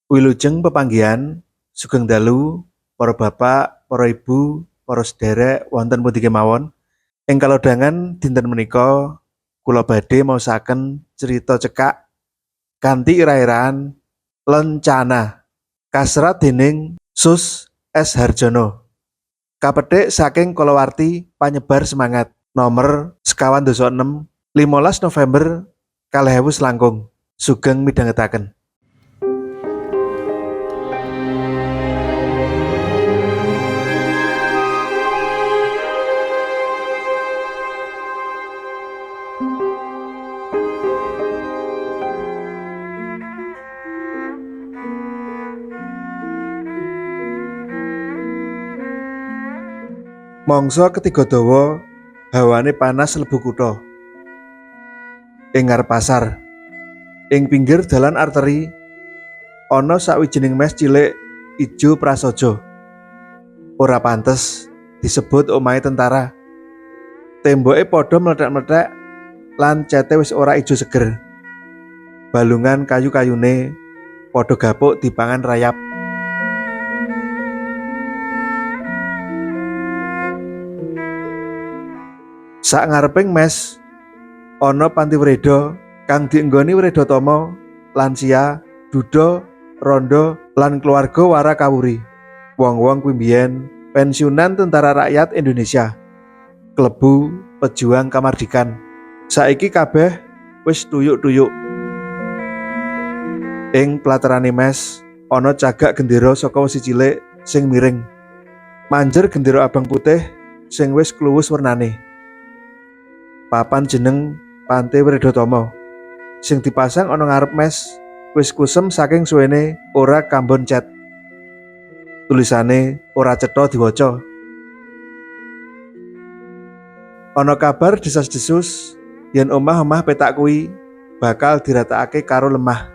Wilujeng pepanggihan, sugeng dalu, para bapak, para ibu, para sederek wonten pundi kemawon. Ing kalodhangan dinten menika kula badhe maosaken cerita cekak kanthi irah-irahan Lencana kaserat dening Sus S. Harjono. Kapethik saking kalawarti panyebar semangat nomor 56 15 November 2000 langkung. Sugeng midhangetaken. Mangsa ketiga dawa, hawane panas lebu kutha. Ing ngarep pasar, ing pinggir dalan arteri, ana sawijining mes cilik ijo prasaja. Ora pantes disebut omahe tentara. Temboke padha mlethek-mlethek lan cete wis ora ijo seger. Balungan kayu-kayune padha gapuk dipangan rayap. Sak ngareping mes ana panti wreda kang dienggoni wredatama, lansia, duda, randha lan keluarga wara kawuri. Wong-wong kuwi mbiyen pensiunan tentara rakyat Indonesia, klebu pejuang kamardikan. Saiki kabeh wis tuyuk-tuyuk. Ing platerane mes ana cagak gendera saka wesi cilik sing miring. Manjer gendera abang putih sing wis kluwus wernane. Papan jeneng Panti Wredatama sing dipasang ana ngarep mes wis kusem saking suwene ora kambon cet. Tulisane ora cetha diwaca. Ana kabar desas-desus yen omah-omah petak kuwi bakal diratakake karo lemah.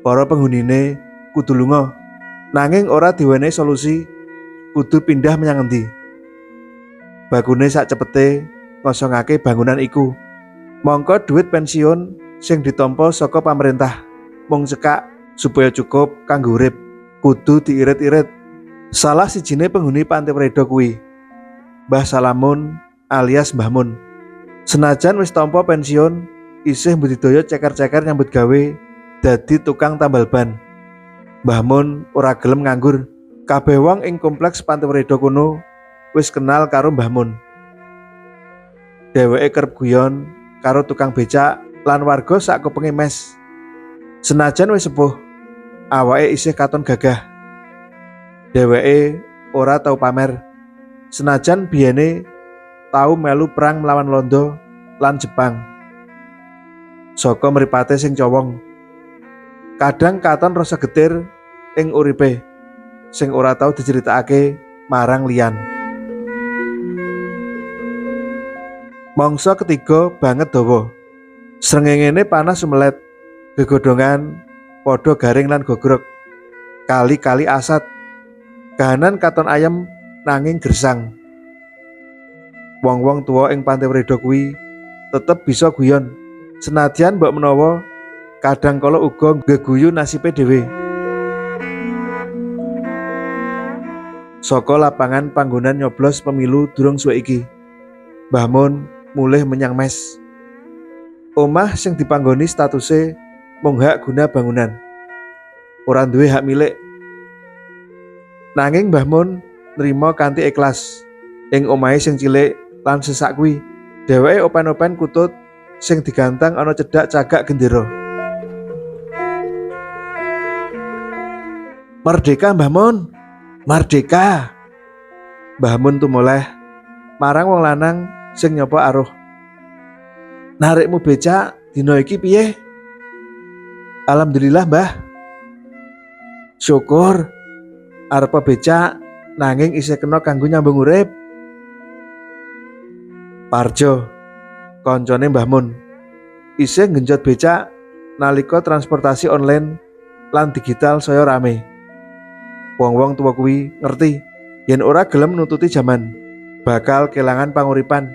Para penghunine kudu lunga, nanging ora diwenehi solusi kudu pindah menyang endi. Bagune sak cepete ngosongake bangunan iku. Mongko duit pensiun sing ditampa saka pamerintah mung cekak supaya cukup kanggo urip, kudu diirit-irit. Salah sijine penghuni Panti Wreda kuwi Mbah Salamun alias Mbah Mun. Senajan wis tampa pensiun, isih mbudidaya ceker-ceker nyambut gawe dadi tukang tambal ban. Mbah Mun ora gelem nganggur. Kabeh wong ing kompleks Panti Wreda kuno wis kenal karo Mbah Mun. Dheweke kerep guyon karo tukang becak lan warga sak kupenge mes. Senajan wis sepuh, awake isih katon gagah. Dheweke ora tau pamer, senajan biyene tau melu perang melawan Londo lan Jepang. Saka mripate sing cowong, kadang katon rasa getir ing uripe sing ora tau diceritakake marang liyan. Mangsa ketiga banget dawa. Srengengene panas sumelet, gegodhongan padha garing lan gogrog. Kali-kali asat, kahanan katon ayem nanging gersang. Wong-wong tuwa ing Panti Wreda kuwi tetep bisa guyon, senadyan mbok menawa kadang kala uga geguyu nasibe dhewe. Saka lapangan panggonan nyoblos pemilu durung suwe iki, Mbah Mun mulih menyang mes. Omah sing dipanggoni statuse mung hak guna bangunan, ora duwe hak milik. Nanging Mbah Mun nrimo kanthi ikhlas. Ing omahe sing cilik lan sesak kuwi, dheweke open-open kutut sing digantang ana cedhak cagak gendera. Merdeka Mbah Mun, merdeka. Mbah Mun tumoleh marang wong lanang sing nyapa aruh. Narikmu becak dina iki piye? Alhamdulillah, Mbah. Syukur. Arepa becak nanging isih kena kanggo nyambung urip. Parjo, koncone Mbah Mun, isih nggenjot becak nalika transportasi online lan digital saya rame. Wong-wong tuwa kuwi ngerti yen ora gelem nututi jaman, bakal kelangan panguripan.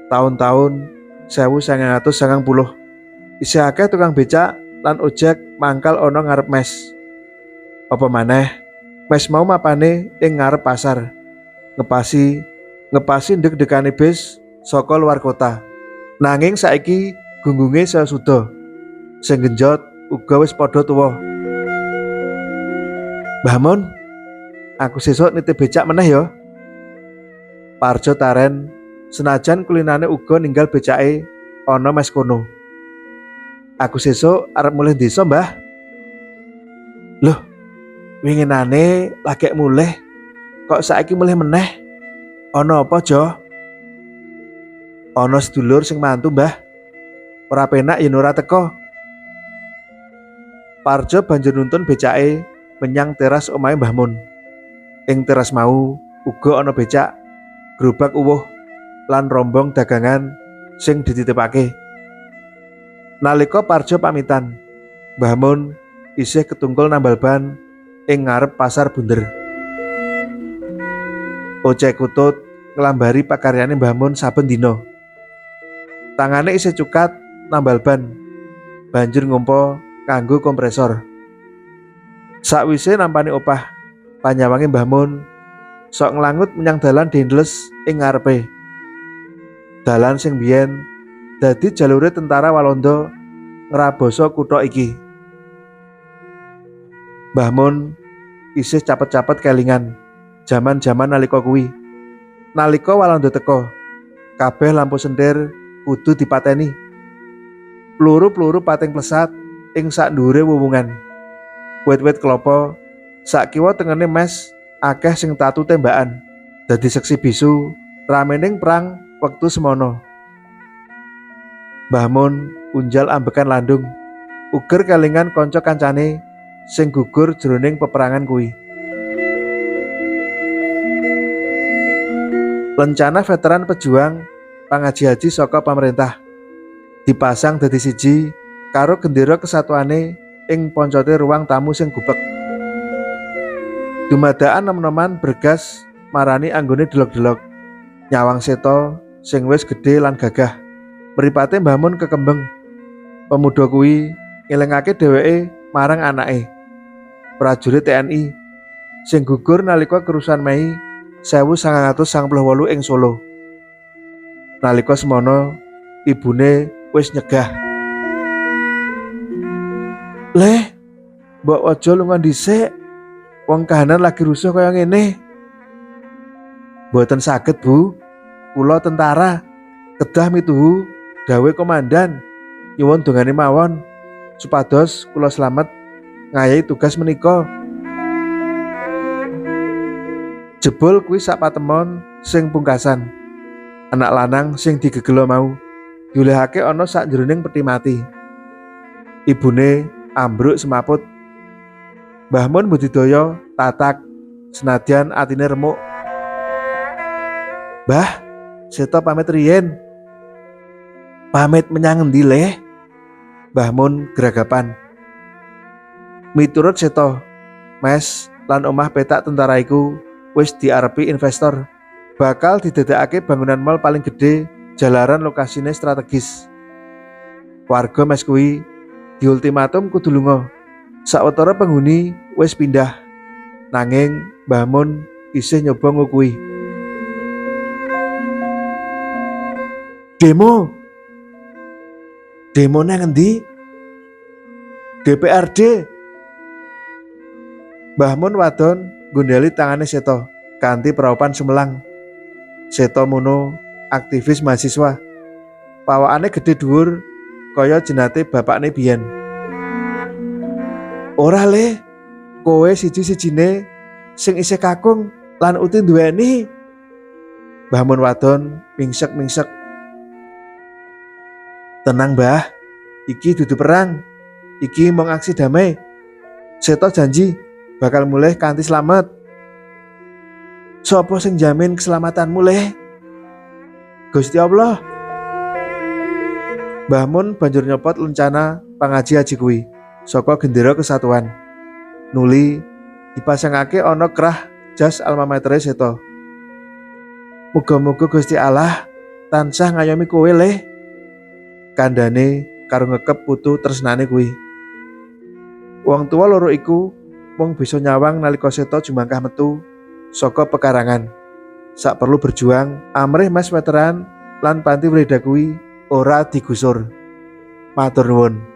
Tahun-tahun 1990 isih akeh tukang becak lan ojek mangkal ana ngarep mes. Apa maneh mes mau mapane ing ngarep pasar, ngepasi ndek-dekane bis saka luar kota. Nanging saiki gunggunge sesuda, sing genjot uga wis padha tuwa. Mbah Mun, aku sesuk nitip becak meneh ya. Parjo taren senajan kulinane uga ninggal becake ana mes kono. Aku sesuk arep mulih desa, Mbah. Loh, winginane lagek mulih, kok saiki mulih meneh? Ana apa, Jo? Ana sedulur sing mantu, Mbah. Ora penak yen ora teko. Parjo banjur nuntun becake menyang teras omahe Mbah Mun. Ing teras mau uga ana becak, gerobak uwuh lan rombong dagangan sing dititipake. Nalika Parjo pamitan, Mbah Mun isih ketungkul nambal ban ing ngarep pasar bunder. Oceh kutut nglambari pakaryane Mbah Mun saben dina. Tangane isih cukat nambal ban, banjur ngompo kanggo kompresor. Sakwise nampani opah, panyawange Mbah Mun sok nglangut menyang dalan dendles ing ngarepe. Dalan sing biyen dadi jalure tentara Walanda ngraboso kutha iki. Mbah Mun isih capet-capet kelingan jaman-jaman nalika kuwi. Nalika Walanda teka, kabeh lampu sentir kudu dipateni. Peluru-peluru pating plesat ing sak ndhuwure wuwungan. Wit-wit klapa sak kiwa tengene mes akeh sing tatu tembakan. Dadi seksi bisu ramening perang wektu semono. Mbah Mun unjal ambekan landung, uger kelingan kanca kancane sing gugur jroning peperangan kuwi. Lencana veteran pejuang pangaji haji saka pemerintah dipasang dadi siji karo gendera kesatuane ing poncote ruang tamu sing gubek. Dumadaan nom-noman bergas marani anggone delok-delok nyawang seto sing wis gedhe lan gagah. Mripate Mbah Mun kekembeng. Pemuda kuwi ngelingake dheweke marang anake, prajurit TNI sing gugur nalika kerusuhan Mei 1998 ing Solo. Nalika semono ibune wis nyegah. "Leh, mbok aja lunga dhisik. Wong kahanan lagi rusuh kaya ngene." "Mboten saged, Bu. Kula tentara, kedah mituhu dawuh komandan. Nyuwun dongane mawon supados kula slamet ngayahi tugas menika." Jebul kuwi sak patemon sing pungkasan. Anak lanang sing digegelo mau diolehake ana sak jroning peti mati. Ibune ambruk semaput. Mbah Mun budidaya tatak senadyan atine remuk. "Mbah, seto pamit riyen." "Pamit menyang endi, Le?" Mbah Mun geragapan. "Miturut seto, mes lan omah petak tentara iku wis diarepi investor. Bakal didadekake bangunan mall paling gede jalaran lokasine strategis. Warga mes kuwi diultimatum kudu lunga. Sawetara penghuni wis pindah. Nanging Mbah Mun isih nyoba ngukui. "Demo nang endi?" "DPRD." Mbah Mun wadon nggondheli tangane seto kanthi praupan sumelang. Seto mono aktivis mahasiswa. Pawakane gedhe dhuwur kaya jenate bapakne biyen. "Ora, Le. Kowe siji-sijine sing isih kakung lan uti nduweni." Mbah Mun wadon mingsek-mingsek. "Tenang, Mbah. Iki dudu perang. Iki mung aksi damai. Seto janji bakal mulih kanthi slamet." "Sopo sing jamin keselamatanmu, Le?" "Gusti Allah." Mbah Mun banjur nyopot lencana pangaji haji kuwi saka gendera kesatuan. Nuli dipasangake ana krah jas alma matere seto. "Muga-muga Gusti Allah tansah ngayomi kowe, Le." Kandhane karo ngekep putu tresnane kuwi. Wong tua loro iku mung bisa nyawang nalika Seta jumangkah metu saka pekarangan. Sak perlu berjuang, amrih Mas Veteran lan Panti Wreda kuwi ora digusur. Matur nuwun.